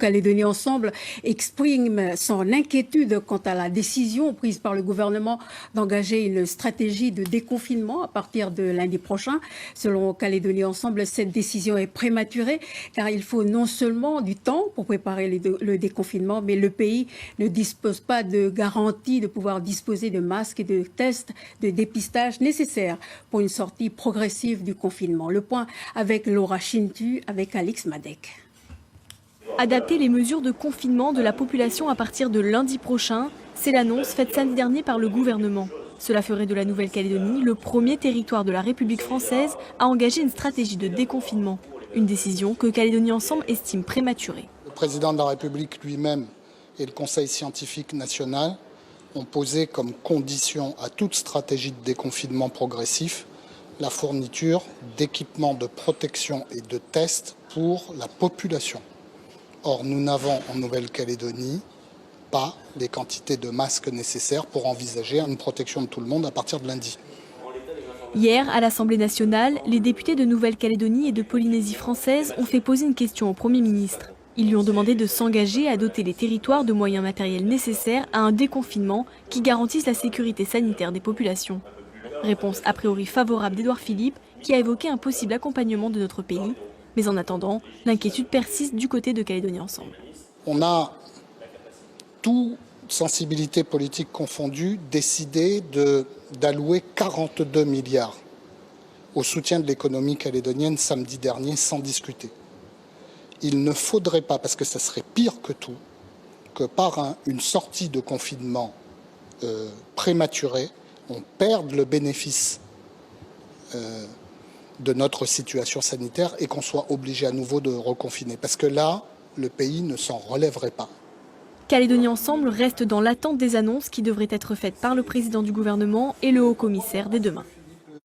Calédonie Ensemble exprime son inquiétude quant à la décision prise par le gouvernement d'engager une stratégie de déconfinement à partir de lundi prochain. Selon Calédonie Ensemble, cette décision est prématurée car il faut non seulement du temps pour préparer le déconfinement, mais le pays ne dispose pas de garantie de pouvoir disposer de masques et de tests de dépistage nécessaires pour une sortie progressive du confinement. Le point avec Laura Chintu, avec Alix Madec. Adapter les mesures de confinement de la population à partir de lundi prochain, c'est l'annonce faite samedi dernier par le gouvernement. Cela ferait de la Nouvelle-Calédonie le premier territoire de la République française à engager une stratégie de déconfinement. Une décision que Calédonie Ensemble estime prématurée. Le président de la République lui-même et le Conseil scientifique national ont posé comme condition à toute stratégie de déconfinement progressif la fourniture d'équipements de protection et de tests pour la population. Or, nous n'avons en Nouvelle-Calédonie pas les quantités de masques nécessaires pour envisager une protection de tout le monde à partir de lundi. Hier, à l'Assemblée nationale, les députés de Nouvelle-Calédonie et de Polynésie française ont fait poser une question au Premier ministre. Ils lui ont demandé de s'engager à doter les territoires de moyens matériels nécessaires à un déconfinement qui garantisse la sécurité sanitaire des populations. Réponse a priori favorable d'Édouard Philippe, qui a évoqué un possible accompagnement de notre pays. Mais en attendant, l'inquiétude persiste du côté de Calédonie Ensemble. On a, toute sensibilité politique confondue, décidé d'allouer 42 milliards au soutien de l'économie calédonienne samedi dernier sans discuter. Il ne faudrait pas, parce que ça serait pire que tout, que par une sortie de confinement prématurée, on perde le bénéfice de notre situation sanitaire et qu'on soit obligé à nouveau de reconfiner. Parce que là, le pays ne s'en relèverait pas. Calédonie Ensemble reste dans l'attente des annonces qui devraient être faites par le président du gouvernement et le haut-commissaire dès demain.